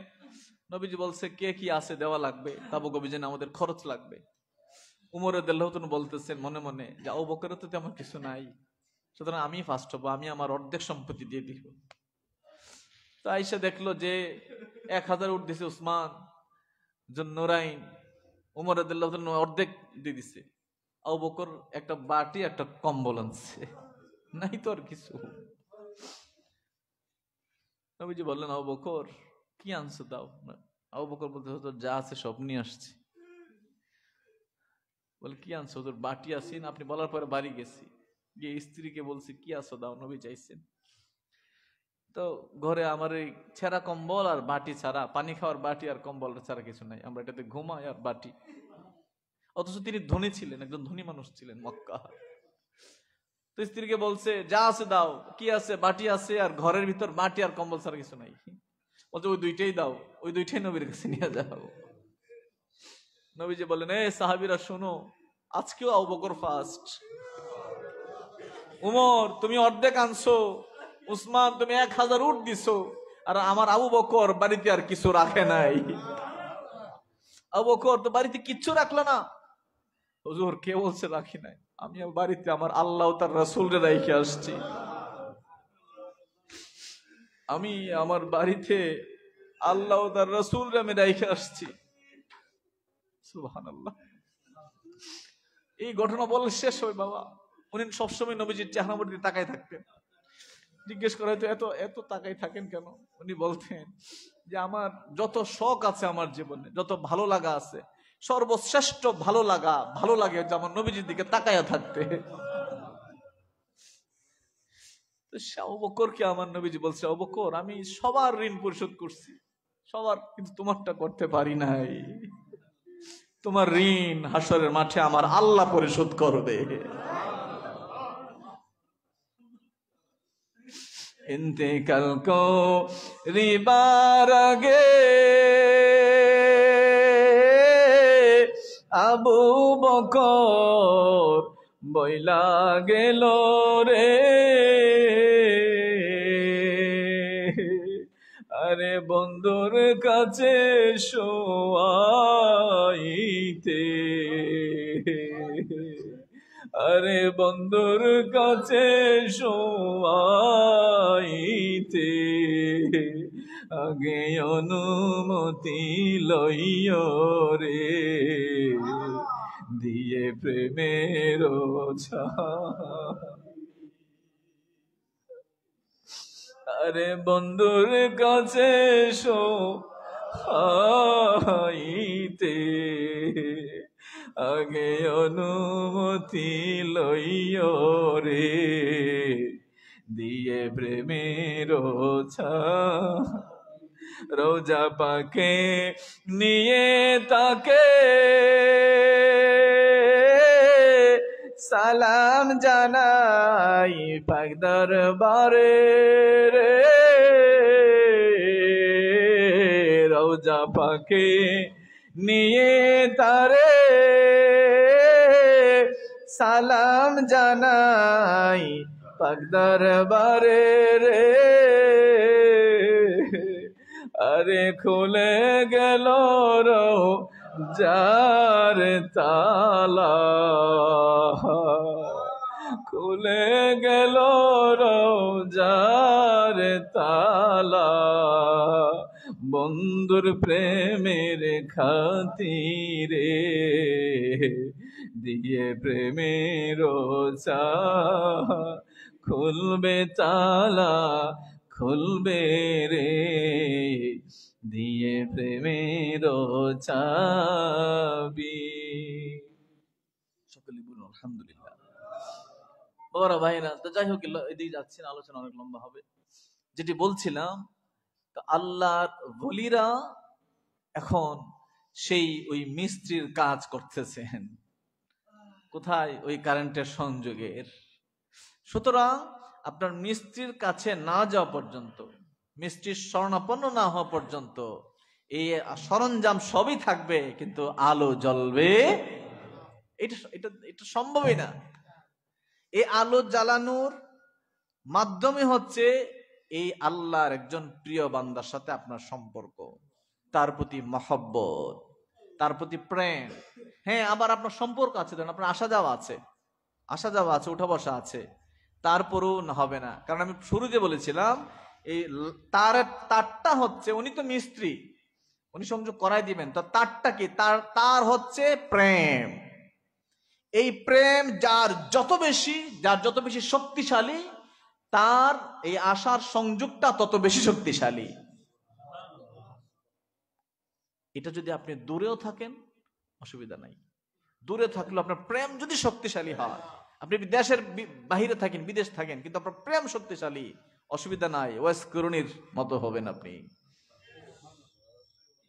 নবীজি বলছে, কে কি আছে দেওয়া লাগবে, তাবুক অভিযানে আমাদের খরচ লাগবে। উমর রাদিয়াল্লাহু তাআলা বলতেছেন মনে মনে যে আবু বকরের তো তেমন কিছু নাই, সুতরাং আমি ফার্স্ট হবো, আমি আমার অর্ধেক সম্পত্তি দিয়ে দিব। তো আয়েশা দেখলো যে 1000 উট দিছে উসমান, জুন্নুরাইন, উমর রাদিয়াল্লাহু তাআলা অর্ধেক দিয়ে দিছে। আবু বকর একটা বাটি একটা কম্বল আনছে, নাই তো আর কিছু। নবীজি বললেন আবু বকর কি আনছো দাও। আবু বকর বলতে তোর যা আছে সব নিয়ে আসছি। বলে কি আনছো? তোর বাটি আসিন। আপনি বলার পরে বাড়ি গেছি, গিয়ে স্ত্রীকে বলছি কি আছো দাও, নবী চাইছেন। তো ঘরে আমার এই ছেঁড়া কম্বল আর বাটি ছাড়া, পানি খাওয়ার বাটি আর কম্বল ছাড়া কিছু নাই, আমরা এটাতে ঘুমাই আর বাটি। অথচ তিনি ধনী ছিলেন, একজন ধনী মানুষ ছিলেন মক্কা। তো স্ত্রীকে বলছে যা আছে দাও। কি আছে? বাটি আছে, আর ঘরের ভিতর বাটি আর কম্বল ছাড়া কিছু নাই। বলছে ওই দুইটাই দাও, ওই দুইটাই নবীর কাছে নিয়ে যাও। নবীজি বললেন এ সাহাবীরা শোনো, আজকেও আবু বকর ফার্স্ট। উমর তুমি অর্ধেক আনছো, উসমান তুমি 1000 উট দিছো, আর আমার আবু বকর বাড়িতে আর কিছু রাখে নাই। আবু বকর তো বাড়িতে কিচ্ছু রাখলো না। হুজুর কে বলছে রাখি নাই? আমি বাড়িতে আমার আল্লাহ তার রাসূলকে রেখে আসছি। আমি আমার বাড়িতে আল্লাহ তার রাসূলকে আমি রেখে আসছি। সুবহানাল্লাহ। এই ঘটনা বললে শেষ হয় বাবা। উনি সবসময় নবীজির চেহারার দিকে তাকায় থাকতেন। জিজ্ঞেস করা হয়তো এত এত তাকাই থাকেন কেন? উনি বলতেন যে আমার যত শখ আছে আমার জীবনে, যত ভালো লাগা আছে, সর্বশ্রেষ্ঠ ভালো লাগে যে আমার নবীজির দিকে তাকায়া থাকতে। তো আবু বকরকে আমার নবীজি বলছে আবু বকর আমি সবার ঋণ পরিশোধ করছি, সবার, কিন্তু তোমারটা করতে পারি নাই। তোমার ঋণ হাসরের মাঠে আমার আল্লাহ পরিশোধ করবে। ইন্তেকাল করিবার আগে আবু বকর বইলা গেল রে, আরে বন্ধুর কাছে শোয়াইতে, আরে বন্ধুর কাছে শোয়াইতে, আগে অনুমতি লইও রে, দিয়ে প্রেমের আরে বন্ধুর কাছে শোয়াইতে, আগে অনুমতি লইও রে, দিয়ে প্রেমের রোজা পাকে নিয়ে তাকে সালাম জানাই পাক দরবারে রে, রোজা পাকে নিয়ে তারে সালাম জানাই পাক দরবারে রে, আরে খুলে গেল রোজার তালা, খুলে গেল রোজার তালা, বন্ধুর প্রেমের খাতিরে, দিয়ে প্রেমের খুলবে তালা, খুলবে রে, দিয়ে প্রেমের চাবি। সকলে বলুন আলহামদুলিল্লাহ। বাবারা ভাইরা, তো যাই হোক এদিকে যাচ্ছি না, আলোচনা অনেক লম্বা হবে। যেটি বলছিলাম, তো আল্লাহর ওলিরা এখন সেই ওই মিস্ত্রির কাজ করতেছেন। কোথায়? ওই কারেন্টের সংযোগের। সুতরাং আপনার মিস্ত্রির কাছে না যাওয়া পর্যন্ত, মিস্ত্রির শরণাপন্ন না হওয়া পর্যন্ত এই সরঞ্জাম সবই থাকবে, কিন্তু আলো জ্বলবে এটা এটা এটা সম্ভবই না। এই আলো জ্বালানোর মাধ্যমে হচ্ছে এই আল্লাহর একজন প্রিয় বান্দার সাথে আপনার সম্পর্ক, তার প্রতি মহব্বত, তার প্রতি প্রেম। হ্যাঁ, আবার আপনার সম্পর্ক আছে, ধরেন আপনার আসা যাওয়া আছে, উঠা বসা আছে, তারপরও হবে না। কারণ আমি শুরুতে বলেছিলাম এই তারটা হচ্ছে, উনি তো মিস্ত্রি, উনি সংযোগ করাই দিবেন, তো তারটা কি, তার হচ্ছে প্রেম। এই প্রেম যার যত বেশি শক্তিশালী, তার এই আশার সংযোগটা তত বেশি শক্তিশালী। এটা যদি আপনি দূরেও থাকেন অসুবিধা নাই, দূরে থাকলেও আপনার প্রেম যদি শক্তিশালী হয়, আপনি দেশের বাহিরে থাকেন, বিদেশ থাকেন, কিন্তু আপনার প্রেম শক্তিশালী, অসুবিধা নাই, ওয়াইস করুণীর মতো হবেন আপনি।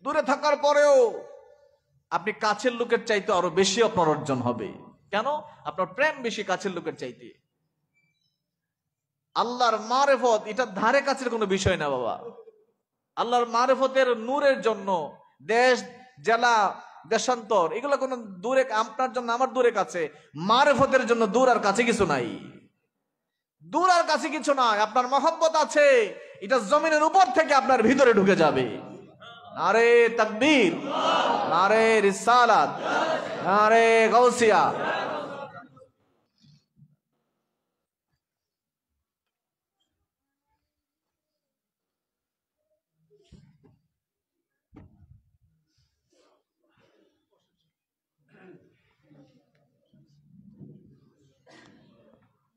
দূরে থাকার পরেও আপনি কাছের লোকের চাইতে আরো বেশি আপনার অর্জন হবে। কেন? আপনার প্রেম বেশি কাছের লোকের চাইতে। আল্লাহর মারেফত এটা ধারে কাছের কোনো বিষয় না বাবা। আল্লাহর মারেফতের নূরের জন্য দেশ, জেলা, দেশান্তর এগুলো কোনো দূরে, আপনার জন্য আমার দূরে কাছে, মারেফতের জন্য দূর আর কাছে কিছু নাই, দূর আর কাছে কিছু নাই। আপনার মহব্বত আছে, এটা জমিনের উপর থেকে আপনার ভিতরে ঢুকে যাবে। নারে তাকবীর, নারে রিসালাত, নারে গাউসিয়া।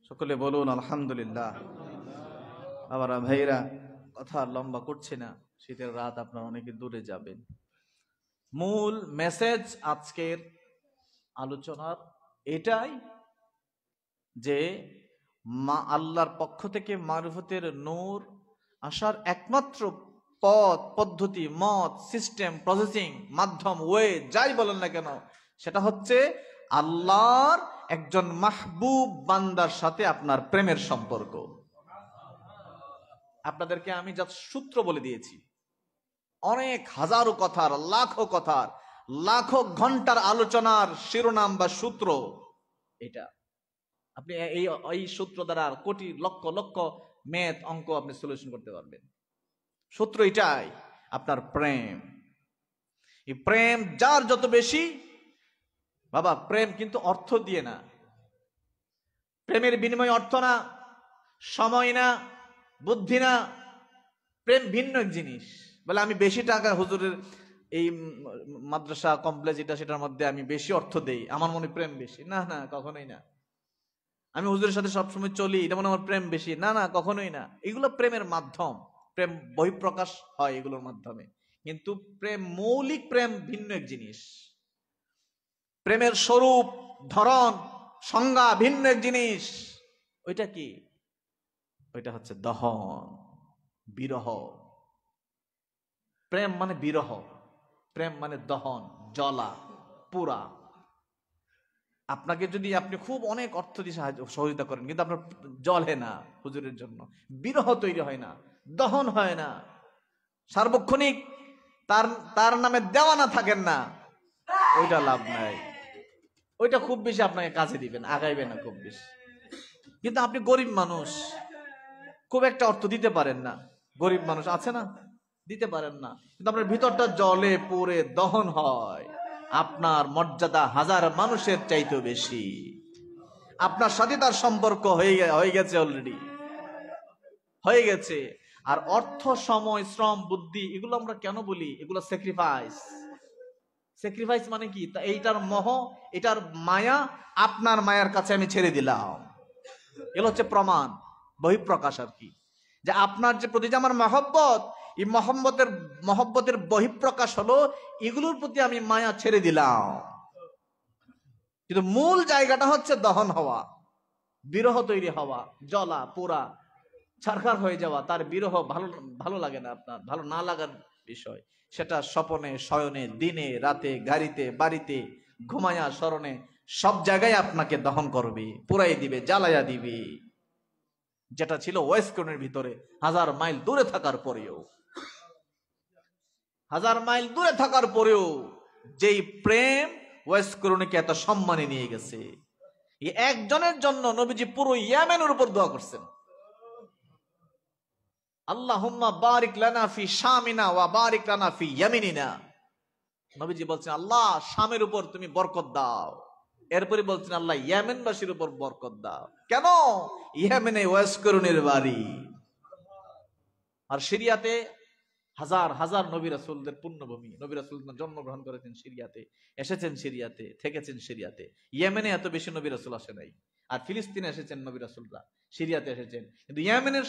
সকলে বলুন আলহামদুলিল্লাহ। আবার ভাইরা, কথা লম্বা করছে না, শীতের রাত, আপনার অনেকে দূরে যাবেন। মূল মেসেজ আজকের আলোচনার এটাই যে আল্লাহর পক্ষ থেকে মারফতের নূর আসার একমাত্র পথ, পদ্ধতি, মত, সিস্টেম, প্রসেসিং, মাধ্যম, ওয়ে, যাই বলেন না কেন, সেটা হচ্ছে আল্লাহর একজন মাহবুব বান্দার সাথে আপনার প্রেমের সম্পর্ক। আপনাদেরকে আমি যা সূত্র বলে দিয়েছি, অনেক হাজারো কথার, লাখো ঘন্টার আলোচনার শিরোনাম বা সূত্র এটা। আপনি এই সূত্র দ্বারা কোটি লক্ষ লক্ষ ম্যাথ, অঙ্ক আপনি সলিউশন করতে পারবেন। সূত্র এটাই, আপনার প্রেম। এই প্রেম যার যত বেশি, বাবা প্রেম কিন্তু অর্থ দিয়ে না, প্রেমের বিনিময় অর্থ না, সময় না, বুদ্ধি না। প্রেম ভিন্ন এক জিনিস। বলে আমি বেশি টাকা হুজুরের এই মাদ্রাসা কমপ্লেক্স এটা সেটার মধ্যে আমি বেশি অর্থ দেই, আমার মনে প্রেম বেশি, না না, কখনোই না। আমি হুজুরের সাথে সবসময় চলি, এটা মনে আমার প্রেম বেশি, না না, কখনোই না। এগুলো প্রেমের মাধ্যম, প্রেম বহিঃপ্রকাশ হয় এগুলোর মাধ্যমে, কিন্তু প্রেম, মৌলিক প্রেম ভিন্ন এক জিনিস। প্রেমের স্বরূপ, ধরন, সংজ্ঞা ভিন্ন এক জিনিস। ওইটা কি? ওইটা হচ্ছে দহন, বিরহ। প্রেম মানে বিরহ, প্রেম মানে দহন, জ্বলা, পুরা। আপনাকে যদি আপনি খুব অনেক অর্থ দিয়ে সহযোগিতা করেন, কিন্তু আপনার জ্বলে না হুজুরের জন্য, বিরহ তৈরি হয় না, দহন হয় না, সার্বক্ষণিক তার নামে দেওয়ানা থাকেন না, ওইটা লাভ নাই। ওইটা খুব বেশি আপনাকে কাজে দিবেন, আগাইবে না খুব বেশি। কিন্তু আপনি গরিব মানুষ, খুব একটা অর্থ দিতে পারেন না, গরিব মানুষ আছে না, দিতে পারেন না, কিন্তু আপনার ভিতরটা জ্বলে পুড়ে দহন হয়। আপনার মর্যাদা হাজার মানুষের চাইতেও বেশি, আপনার সাথে তার সম্পর্ক হয়ে গেছে, অলরেডি হয়ে গেছে। আর অর্থ, সময়, শ্রম, বুদ্ধি এগুলো আমরা কেন বলি? এগুলো স্যাক্রিফাইস। স্যাক্রিফাইস মানে কি? এইটার মোহ, এটার মায়া, আপনার মায়ার কাছে আমি ছেড়ে দিলাম। এগুলো হচ্ছে প্রমাণ, বহিঃপ্রকাশ আর কি, যে আপনার যে প্রতি যে আমার মহব্বত, এই মহব্বতের বহিঃপ্রকাশ হলো এগুলোর প্রতি আমি মায়া ছেড়ে দিলাম। কিন্তু মূল জায়গাটা হচ্ছে দহন হওয়া, বিরহ তৈরি হওয়া, জ্বলা পোড়া, ছারখার হয়ে যাওয়া। তার বিরহ ভালো লাগে না, আপনার ভালো না লাগার বিষয়। সেটা স্বপনে, শয়নে, দিনে, রাতে, গাড়িতে, বাড়িতে, ঘুমায়া, স্মরণে, সব জায়গায় আপনাকে দহন করবে, পুরাই দিবে, জ্বালাইয়া দিবে। যেটা ছিল ওয়েস্টকনের ভিতরে, 1000 মাইল দূরে থাকার পরেও, 1000 মাইল দূরে থাকার পরেও যেই প্রেম ওয়েস্টকরণীকে এত সম্মানে নিয়ে গেছে, এই একজনের জন্য নবীজি পুরো ইয়েমেনের উপর দোয়া করছেন, আল্লাহুম্মা বারিক লানা ফি শামিনা ওয়া বারিক লানা ফি ইয়ামিনিনা। নবীজি বলছেন আল্লাহ শামের উপর তুমি বরকত দাও। এরপরে বলছেন আল্লাহ ইয়েমেনবাসীর উপর বরকত দাও। কেন? ইয়েমেনে ওয়াসকরুনের বাড়ি। আর সিরিয়াতে হাজার হাজার নবী রাসূলদের পুণ্যভূমি। নবী রাসূল জন্মগ্রহণ করেছেন সিরিয়াতে, এসেছেন সিরিয়াতে, থেকেছেন সিরিয়াতে। ইয়েমেনে এত বেশি নবী রাসূল আসে নাই। আর ফিলিস্তিনে এসেছেন নবী রাসূলরা, সিরিয়াতে এসেছেন। কিন্তু ইয়েমেনের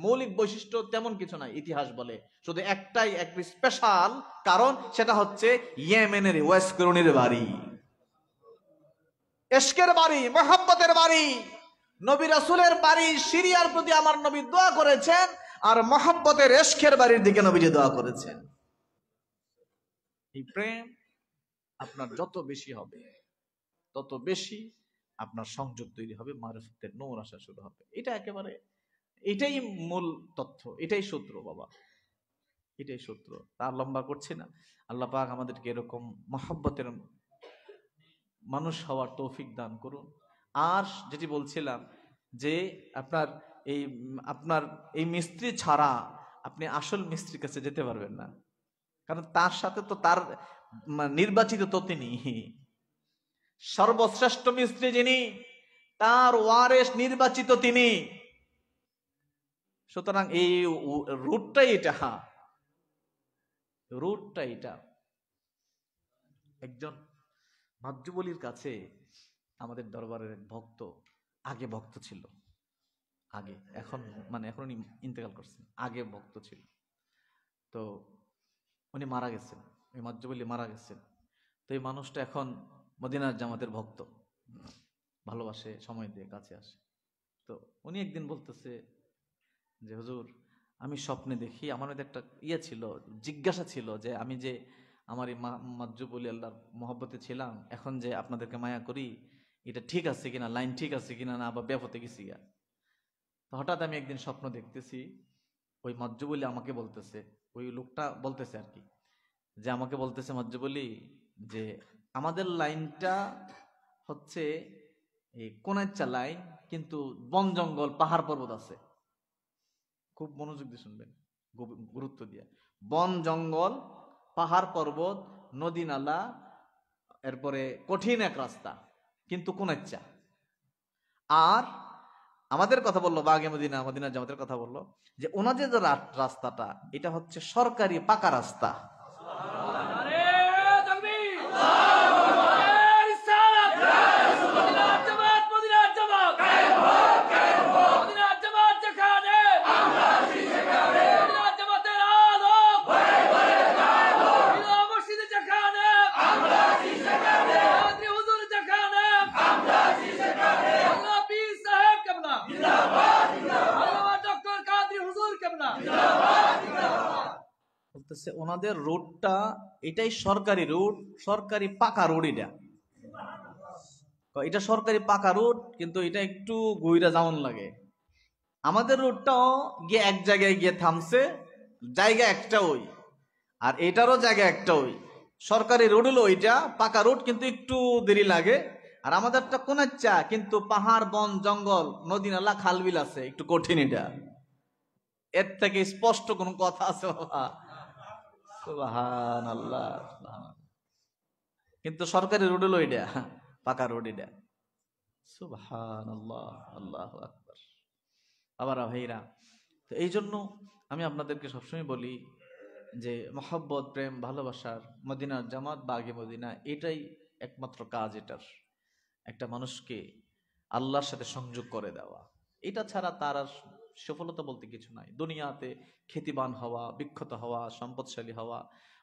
মৌলিক বৈশিষ্ট্য তেমন কিছু নাই, ইতিহাস বলে। শুধু একটাই এক স্পেশাল কারণ, সেটা হচ্ছে ইয়েমেনের ওয়াসকরুনের বাড়ি, ইশকের বাড়ি, মহব্বতের বাড়ি। নবী রাসূলের বাড়ি সিরিয়ার প্রতি আমার নবী দোয়া করেছেন, আর মহব্বতের ইশকের বাড়ির দিকে নবীজি দোয়া করেছেন। এই প্রেম আপনার যত বেশি হবে, তত বেশি আপনার সংযোগ তৈরি হবে, মারিফতের নূর আসা শুরু হবে। এটা একেবারে, এটাই মূল তথ্য, এটাই সূত্র বাবা, এটাই সূত্র। তার লম্বা করছি না। আল্লাহ পাক আমাদেরকে এরকম মহব্বতের মানুষ হওয়ার তৌফিক দান করুন। আর যেটি বলছিলাম যে আপনার এই মিস্ত্রি ছাড়া আপনি আসল মিস্ত্রির কাছে যেতে পারবেন না। কারণ তার সাথে তো তার নির্বাচিত তো তিনি সর্বশ্রেষ্ঠ মিস্ত্রি, যিনি তার ওয়ারেস নির্বাচিত তিনি। সুতরাং এই রুটটাই এটা। একজন মাহজুবুলির কাছে আমাদের দরবারের এক ভক্ত, আগে ভক্ত ছিল, আগে, এখন এখন উনি ইন্তেকাল করছেন, আগে ভক্ত ছিল। তো উনি মারা গেছেন, ওই মাহজুবুলি মারা গেছেন। তো এই মানুষটা এখন মদিনার জামাতের ভক্ত, ভালোবাসে, সময় দিয়ে কাছে আসে। তো উনি একদিন বলতেছে যে হুজুর, আমি স্বপ্নে দেখি, আমার মধ্যে একটা ছিল, জিজ্ঞাসা ছিল যে আমি যে আমার এই মাহজুবুলি আল্লাহর মহব্বতে ছিলাম, এখন যে আপনাদেরকে মায়া করি, এটা ঠিক আছে কিনা, লাইন ঠিক আছে কিনা, না আবার ব্যাপতে গেছি গা। হঠাৎ আমি একদিন স্বপ্ন দেখতেছি, ওই মাহজুবুলি আমাকে বলতেছে, ওই লোকটা বলতেছে আর কি, যে আমাকে বলতেছে মাহজুবুলি যে আমাদের লাইনটা হচ্ছে এই কোনাচ্চা লাইন, কিন্তু বন জঙ্গল পাহাড় পর্বত আছে। খুব মনোযোগ দিয়ে শুনবেন, গুরুত্ব দিয়ে। বন জঙ্গল, পাহাড় পর্বত, নদী নালা, এরপরে কঠিন এক রাস্তা, কিন্তু কোনাচ্চা। আর আমাদের কথা বললো বাগে মদিনা জামাতের কথা বললো যে ওনাদের যে রাস্তাটা, এটা হচ্ছে সরকারি পাকা রাস্তা। ওনাদের রোডটা এটাই সরকারি রোড, সরকারি পাকা রোড। এটা সরকারি পাকা রোড, কিন্তু এটা একটু গইরা যেমন লাগে। আমাদের রোডটাও গিয়ে এক জায়গায় গিয়ে থামছে, জায়গা একটা ওই, আর এটারও জায়গা একটা ওই। সরকারি রোড হলো ওইটা, পাকা রোড, কিন্তু একটু দেরি লাগে। আর আমাদেরটা কোনাচ্চা, কিন্তু পাহাড়, বন, জঙ্গল, নদী নালা, খালবিল আছে, একটু কঠিন। এটা এর থেকে স্পষ্ট কোন কথা আছে বাবা? সুবহানাল্লাহ। কিন্তু সরকারি রোড হলো এটা, পাকা রোড এটা। সুবহানাল্লাহ, আল্লাহু আকবার। আবার ভাইরা, তো এই জন্য আমি আপনাদেরকে সবসময় বলি যে মহব্বত, প্রেম, ভালোবাসার মদিনার জামাত বা আগে মদিনা, এটাই একমাত্র কাজ। এটার একটা মানুষকে আল্লাহর সাথে সংযোগ করে দেওয়া। এটা ছাড়া তার আর সফলতা বলতে কিছু নাই। দুনিয়াতে খ্যাতিবান হওয়া, বিখ্যাত হওয়া, সম্পদশালী হওয়া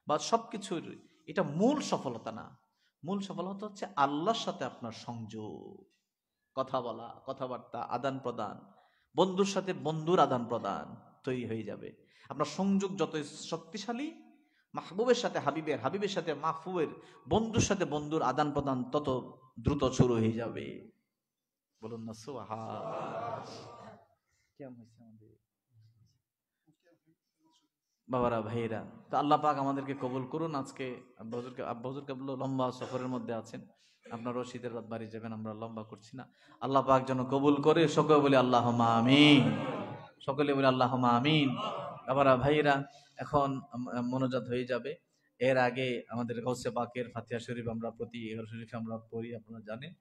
বা সবকিছুর এটা মূল সফলতা না। মূল সফলতা হচ্ছে আল্লাহর সাথে আপনার সংযোগ, কথা বলা, কথাবার্তা, আদান প্রদান, বন্ধুর সাথে বন্ধুর আদান প্রদান তৈরি হয়ে যাবে। আপনার সংযোগ যত শক্তিশালী, মাহবুবের সাথে হাবিবের, হাবিবের সাথে মাহবুবের, বন্ধুর সাথে বন্ধুর আদান প্রদান তত দ্রুত শুরু হয়ে যাবে। বলুন না সুবহানাল্লাহ। কেমন হয়েছে আমাদের বাবারা, ভাইরা? তো আল্লাহ পাক আমাদেরকে কবুল করুন। আজকে আব্বা হুজুর কেবল লম্বা সফরের মধ্যে আছেন, আপনারাও শীতের রাত বাড়ি যাবেন, আমরা লম্বা করছি না। আল্লাহ পাক যেন কবুল করে। সকলে বলি আল্লাহুম্মা আমিন, সকলে বলি আল্লাহুম্মা আমিন। বাবারা, ভাইরা, এখন মোনাজাত হয়ে যাবে। এর আগে আমাদের গাউসে পাকের ফাতিহা শরীফ আমরা প্রতি 11 শরীফে আমরা পড়ি, আপনারা জানেন।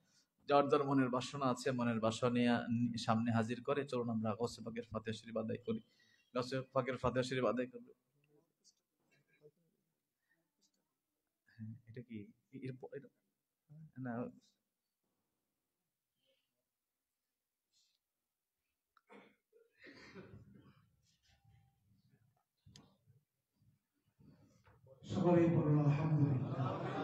যার যার মনের বাসনা আছে, মনের বাসনা সামনে হাজির করে চলুন আমরা গাউসে পাকের ফাতিহা শরীফ আদায় করি। গাউসে পাকের ফাতিহা শরীফ আদায় করবে। হ্যাঁ, এটা কি না? সকলেই বলুন আলহামদুলিল্লাহ।